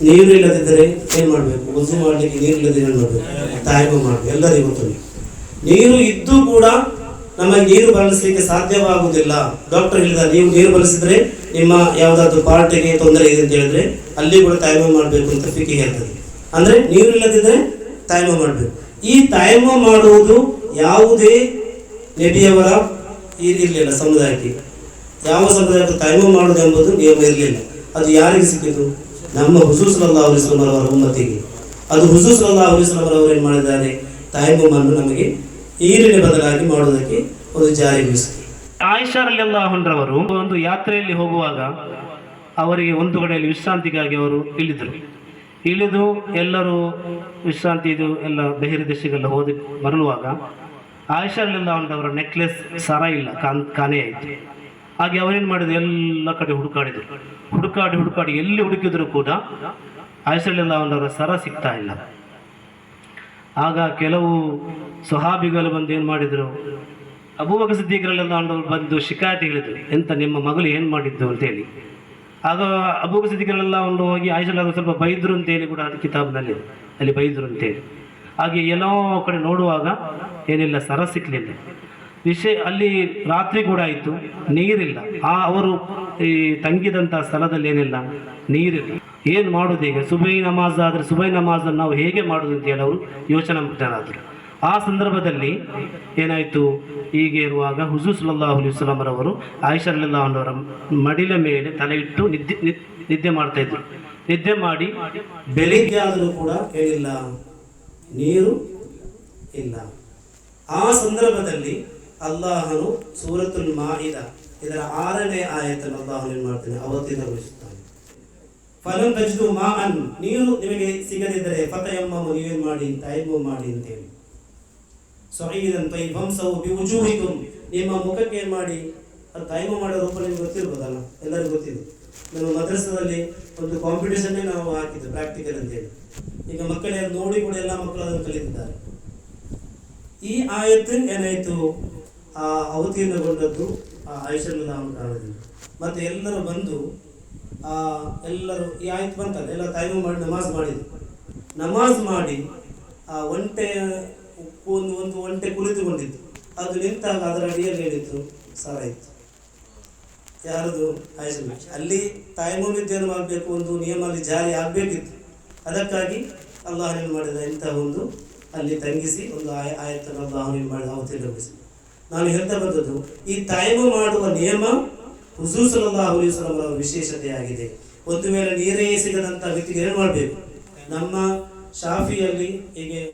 ನೀರು ಇಲ್ಲದಿದ್ದರೆ ಏನು ಮಾಡಬೇಕು? ವಜು ಮಾಡಲಿಕ್ಕೆ ನೀರು ಇಲ್ಲದಿದ್ದರೆ ಏನು ಮಾಡಬೇಕು? ತಾಯಮ್ಮು ಮಾಡಬೇಕು. ಎಲ್ಲರಿಗೂ ಗೊತ್ತು. ನೀರು ಇದ್ದು ಕೂಡ ನಮಗೆ ನೀರು ಬಳಸಲಿಕ್ಕೆ ಸಾಧ್ಯವಾಗುವುದಿಲ್ಲ. ಡಾಕ್ಟರ್ ಹೇಳಿದ, ನೀವು ನೀರು ಬಳಸಿದ್ರೆ ನಿಮ್ಮ ಯಾವುದಾದ್ರೂ ಪಾರ್ಟಿಗೆ ತೊಂದರೆ ಇದೆ ಅಂತ ಹೇಳಿದ್ರೆ ಅಲ್ಲಿ ಕೂಡ ತಾಯಮ್ಮು ಮಾಡಬೇಕು ಅಂತ ಫಿಕಿ ಹೇಳ್ತದೆ. ಅಂದರೆ ನೀರು ಇಲ್ಲದಿದ್ದರೆ ತಾಯಮ್ಮು ಮಾಡಬೇಕು. ಈ ತಾಯಮ್ಮು ಮಾಡುವುದು ಯಾವುದೇ ನಬಿಯವರ ಇರಲಿಲ್ಲ ಸಮುದಾಯಕ್ಕೆ. ಯಾವ ಸಮುದಾಯಕ್ಕೆ ತಾಯಮ್ಮು ಮಾಡುವುದು ಎಂಬುದು ನಿಯಮ ಇರಲಿಲ್ಲ. ಅದು ಯಾರಿಗೆ ಸಿಕ್ಕಿತು? ನಮ್ಮ ಹುಜೂರ್ ಸಲ್ಲಲ್ಲಾಹು ಅಲೈಹಿ ವಸಲ್ಲಂ ಅವರ ಉಮ್ಮತ್ತಿಗೆ. ಅದು ಹುಜೂರ್ ಸಲ್ಲಲ್ಲಾಹು ಅಲೈಹಿ ವಸಲ್ಲಂ ಅವರು ಏನು ಮಾಡಿದ್ದಾರೆ? ತಾಯಮ್ಮನ್ನು ನಮಗೆ ನೀರಿನ ಬದಲಾಗಿ ಮಾಡುವುದಕ್ಕೆ ಒಂದು ಜಾರಿಗೊಳಿಸಿದರು. ಆಯಿಷಾ ರಲಿಯಲ್ಲಾಹು ಅನ್ಹರವರು ಒಂದು ಯಾತ್ರೆಯಲ್ಲಿ ಹೋಗುವಾಗ ಅವರಿಗೆ ಒಂದು ಕಡೆಯಲ್ಲಿ ವಿಶ್ರಾಂತಿಗಾಗಿ ಅವರು ಇಳಿದು ಎಲ್ಲರೂ ವಿಶ್ರಾಂತಿ ಇದು ಎಲ್ಲ ಬೇರೆ ದೇಶಕ್ಕೆಲ್ಲ ಹೋಗಿ ಮರಳುವಾಗ ಆಯಿಷಾ ರಲಿಯಲ್ಲಾಹು ಅನ್ಹರವರ ನೆಕ್ಲೆಸ್ ಸರ ಇಲ್ಲ, ಕಾಣೆ ಆಯಿತು. ಹಾಗೆ ಅವರೇನು ಮಾಡಿದ್ರು? ಎಲ್ಲ ಕಡೆ ಹುಡುಕಾಡಿ ಎಲ್ಲಿ ಹುಡುಕಿದ್ರು ಕೂಡ ಆಯಿಷಾ ರಲಿಯಲ್ಲಾಹು ಅನ್ಹರವರ ಸರ ಸಿಗ್ತಾ ಇಲ್ಲ. ಆಗ ಕೆಲವು ಸ್ವಹಾಬಿಗಳು ಬಂದು ಏನು ಮಾಡಿದರು? ಅಬೂಬಕರ್ ಸಿದ್ದೀಕ್ ರಲಿಯಲ್ಲಾಹು ಅನ್ಹು ಬಂದು ಶಿಕಾಯತ್ ಹೇಳಿದರು, ಎಂತ ನಿಮ್ಮ ಮಗಳು ಏನು ಮಾಡಿದ್ದು ಅಂತೇಳಿ. ಆಗ ಅಬೂಬಕರ್ ಸಿದ್ದೀಕ್ ರಲಿಯಲ್ಲಾಹು ಅನ್ಹು ಹೋಗಿ ಆಯಿಷಾ ರಲಿಯಲ್ಲಾಹು ಸ್ವಲ್ಪ ಬೈದರು ಅಂತೇಳಿ ಕೂಡ ಅದು ಕಿತಾಬ್ನಲ್ಲಿ ಅಲ್ಲಿ ಬೈದರು ಅಂತೇಳಿ. ಹಾಗೆ ಎಲ್ಲೋ ಕಡೆ ನೋಡುವಾಗ ಏನಿಲ್ಲ, ಸರ ಸಿಕ್ಕಲಿಲ್ಲ. ಅಲ್ಲಿ ರಾತ್ರಿ ಕೂಡ ಆಯಿತು, ನೀರಿಲ್ಲ. ಅವರು ಈ ತಂಗಿದಂಥ ಸ್ಥಳದಲ್ಲಿ ಏನಿಲ್ಲ, ನೀರಿಲ್ಲ. ಏನು ಮಾಡೋದು ಈಗ? ಸುಬೈ ನಮಾಜ್ ಆದರೆ ಸುಬೈ ನಮಾಜನ್ನು ನಾವು ಹೇಗೆ ಮಾಡೋದು ಅಂತೇಳಿ ಅವರು ಯೋಚನೆ ಮಾಡ್ತಾರಾದರು. ಆ ಸಂದರ್ಭದಲ್ಲಿ ಏನಾಯಿತು? ಹೀಗೆ ಇರುವಾಗ ಹುಜೂರ್ ಸಲ್ಲಲ್ಲಾಹು ಅಲೈಹಿ ವಸಲ್ಲಂ ರವರು ಆಯಿಷಾ ರಲಿಯಲ್ಲಾಹು ಅನ್ಹರ ಮಡಿಲ ಮೇಲೆ ತಲೆ ಇಟ್ಟು ನಿದ್ದೆ ಮಾಡ್ತಾಯಿದ್ರು. ನಿದ್ದೆ ಮಾಡಿ ಬೆಳಿಗ್ಗೆ ಆದರೂ ಕೂಡ ಏನಿಲ್ಲ, ನೀರು ಇಲ್ಲ. ಆ ಸಂದರ್ಭದಲ್ಲಿ ಅಲ್ಲಾಹನು ಸೂರತುಲ್ ಮಾಯಿದಾ ಇದರ 6ನೇ ಆಯತನ್ನು ಅಲ್ಲಾಹನು ಏನು ಮಾಡ್ತಾನೆ? ಅವತೀರ್ಣಗೊಳಿಸುತ್ತಾನೆ. ಫಲಂ ತಜಿದು ಮಾಅನ್, ನೀರು ನಿಮಗೆ ಸಿಗದಿದ್ದರೆ ಫತಯಮ್ಮಮು, ನೀವೇನು ಮಾಡಿ? ತಯಮ್ಮುಮ್ ಮಾಡಿ ಅಂತೇಳಿ. ಸഈದನ್ ತಯ್ಯಿಬಂಸವು ಬಿವುಜೂಹಿಕುಂ, ನಿಮ್ಮ ಮುಖಕ್ಕೆ ಏನು ಮಾಡಿ? ಅದು ತಯಮ್ಮುಮ್ ಮಾಡೋ ರೂಪ ನಿಮಗೆ ಗೊತ್ತಿರ್ಬೋದಲ್ಲ, ಎಲ್ಲರಿಗೂ ಗೊತ್ತಿದೆ. ನಮ್ಮ ಮದ್ರಸದಲ್ಲಿ ಒಂದು ಕಾಂಪಿಟೇಷನ್ನೇ ನಾವು ಹಾಕಿದ್ದು, ಪ್ರಾಕ್ಟಿಕಲ್ ಅಂತೇಳಿ. ಈಗ ಮಕ್ಕಳೆಲ್ಲ ನೋಡಿ ಕೂಡ ಎಲ್ಲ ಮಕ್ಕಳು ಅದನ್ನು ಕಲಿತಿದ್ದಾರೆ. ಈ ಆಯತ್ತು ಏನಾಯಿತು? ಅವತೀರ್ಣಗೊಂಡದ್ದು ಆಯಿಷಾ ರಲಿಯಲ್ಲಾಹು ಅನ್ಹಾ ಕಾರಣದಿಂದ. ಮತ್ತು ಎಲ್ಲರೂ ಬಂದು ಎಲ್ಲರೂ ಈ ಆಯತ್ತು ಬಂತಲ್ಲ, ಎಲ್ಲ ತಾಯ್ಮು ಮಾಡಿ ನಮಾಜ್ ಮಾಡಿ ಒಂಟೆ ಒಂದು ಒಂಟೆ ಕುಳಿತುಕೊಂಡಿತ್ತು. ಅದು ನಿಂತಾಗ ಅದರ ಅಡಿಯಲ್ಲಿ ಹೇಳಿತ್ತು, ಸರ ಇತ್ತು. ಯಾರದು? ಆಯಿಷಾ. ಅಲ್ಲಿ ತಾಯ್ಮು ವಿದ್ಯೆಯನ್ನು ಮಾಡಬೇಕು, ಒಂದು ನಿಯಮ ಅಲ್ಲಿ ಜಾರಿ ಆಗಬೇಕಿತ್ತು. ಅದಕ್ಕಾಗಿ ಅಲ್ಲಾಹ್ ಏನು ಮಾಡಿದ? ಇಂಥ ಒಂದು ಅಲ್ಲಿ ತಂಗಿಸಿ ಒಂದು ಆಯತ್ತನ್ನು ಅಲ್ಲಾಹ್ ಏನು ಮಾಡಿದ? ಅವತೀರ್ಣಗೊಳಿಸಿ. ನಾನು ಹೇಳ್ತಾ ಬಂದದ್ದು, ಈ ತಾಯ್ಮು ಮಾಡುವ ನಿಯಮ ಹುಜೂರ್ ಸಲ್ಲಲ್ಲಾಹು ಅಲೈಹಿ ವಸಲ್ಲಂ ಅವರ ವಿಶೇಷತೆಯಾಗಿದೆ. ಒಂದು ವೇಳೆ ನೀರೇ ಸಿಗದಂಥ ವ್ಯಕ್ತಿಗೆ ಏನು ಮಾಡಬೇಕು? ನಮ್ಮ ಶಾಫಿಯಲ್ಲಿ ಹೀಗೆ